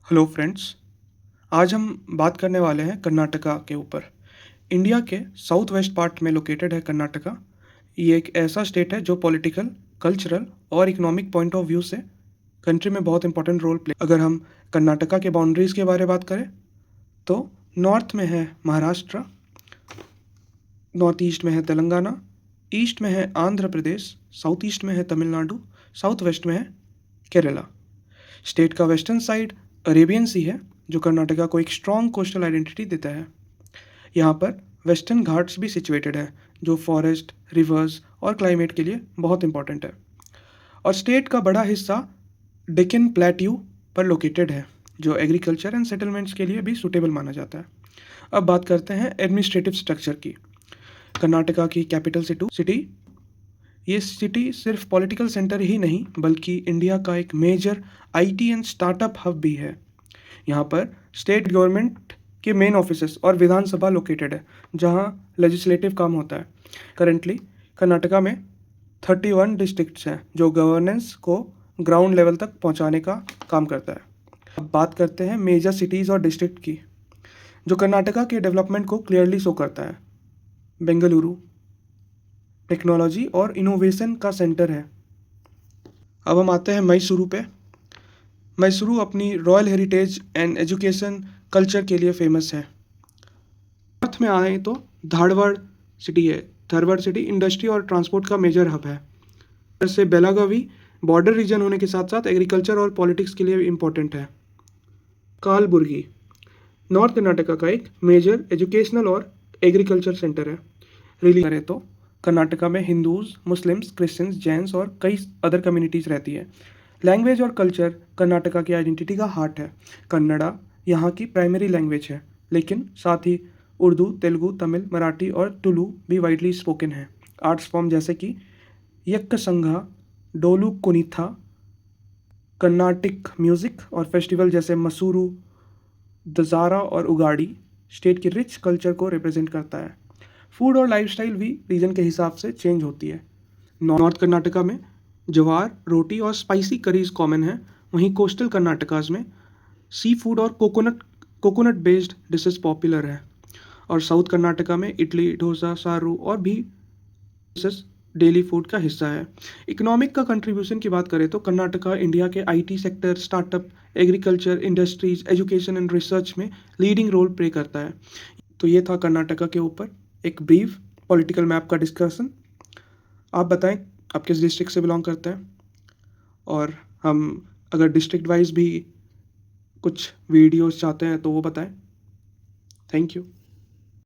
Hello friends. आज हम बात करने वाले हैं कर्नाटका के ऊपर। इंडिया के साउथ वेस्ट पार्ट में लोकेटेड है कर्नाटका। ये एक ऐसा स्टेट है जो पॉलिटिकल, कल्चरल और इकोनॉमिक पॉइंट ऑफ व्यू से कंट्री में बहुत इंपॉर्टेंट रोल प्ले। अगर हम कर्नाटका के बाउंड्रीज़ के बारे में बात करें तो नॉर्थ में है महाराष्ट्र, नॉर्थ ईस्ट में है तेलंगाना, ईस्ट में है आंध्र प्रदेश, साउथ ईस्ट में है तमिलनाडु, साउथ वेस्ट में है केरला। स्टेट का वेस्टर्न साइड अरेबियन सी है जो कर्नाटका को एक स्ट्रॉन्ग कोस्टल आइडेंटिटी देता है। यहाँ पर वेस्टर्न घाट्स भी सिचुएटेड है जो फॉरेस्ट, रिवर्स और क्लाइमेट के लिए बहुत इंपॉर्टेंट है। और स्टेट का बड़ा हिस्सा डेक्कन प्लेट्यू पर लोकेटेड है जो एग्रीकल्चर एंड सेटलमेंट्स के लिए भी सूटेबल माना जाता है। अब बात करते हैं एडमिनिस्ट्रेटिव स्ट्रक्चर की। कर्नाटका की कैपिटल सिटी, ये सिटी सिर्फ पॉलिटिकल सेंटर ही नहीं बल्कि इंडिया का एक major IT and startup hub भी है। यहाँ पर स्टेट गवर्नमेंट के मेन ऑफिसेस और विधानसभा लोकेटेड है जहाँ लेजिस्लेटिव काम होता है। करेंटली कर्नाटका में 31 डिस्ट्रिक्ट्स हैं जो गवर्नेंस को ग्राउंड लेवल तक पहुँचाने का काम करता है। अब बात करते हैं मेजर सिटीज़ और डिस्ट्रिक्ट की जो कर्नाटका के डेवलपमेंट को क्लियरली शो करता है। बेंगलुरु टेक्नोलॉजी और इनोवेशन का सेंटर है। अब हम आते हैं मैसूरू पे। मैसूरू अपनी royal heritage and education culture के लिए फेमस है। नॉर्थ में आए तो धारवाड़ सिटी है। धारवाड़ सिटी इंडस्ट्री और ट्रांसपोर्ट का मेजर हब है। जैसे बेलागावी बॉर्डर रीजन होने के साथ साथ एग्रीकल्चर और पॉलिटिक्स के लिए इम्पोर्टेंट है। कालबुर्गी नॉर्थ कर्नाटका का एक मेजर एजुकेशनल और एग्रीकल्चर सेंटर है। रिलीजन करें तो कर्नाटका में हिंदूज, मुस्लिम्स, क्रिश्चियंस, जैन्स और कई अदर कम्युनिटीज़ रहती है। लैंग्वेज और कल्चर कर्नाटका की आइडेंटिटी का हार्ट है। कन्नड़ा यहाँ की प्राइमरी लैंग्वेज है, लेकिन साथ ही उर्दू, तेलुगु, तमिल, मराठी और तुलु भी वाइडली स्पोकन है। आर्ट्स फॉर्म जैसे कि यक्षसंगा, डोलू कुनिथा, कर्नाटिक म्यूज़िक और फेस्टिवल जैसे मसूरू, दजारा और उगाड़ी स्टेट की रिच कल्चर को रिप्रेजेंट करता है। फूड और लाइफस्टाइल भी रीजन के हिसाब से चेंज होती है। नॉर्थ कर्नाटका में ज्वार रोटी और स्पाइसी करीज कॉमन है, वहीं कोस्टल कर्नाटकाज में सी फूड और कोकोनट बेस्ड डिशेस पॉपुलर है। और साउथ कर्नाटका में इडली, डोसा, सारू और भी डिशेस डेली फूड का हिस्सा है। इकोनॉमिक का कंट्रीब्यूशन की बात करें तो कर्नाटका इंडिया के IT sector, startup, agriculture, industries, education and research में लीडिंग रोल प्ले करता है। तो ये था कर्नाटका के ऊपर एक ब्रीफ पॉलिटिकल मैप का डिस्कशन। आप बताएं आप किस डिस्ट्रिक्ट से बिलोंग करते हैं, और हम अगर डिस्ट्रिक्ट वाइज भी कुछ वीडियोस चाहते हैं तो वो बताएं। Thank you.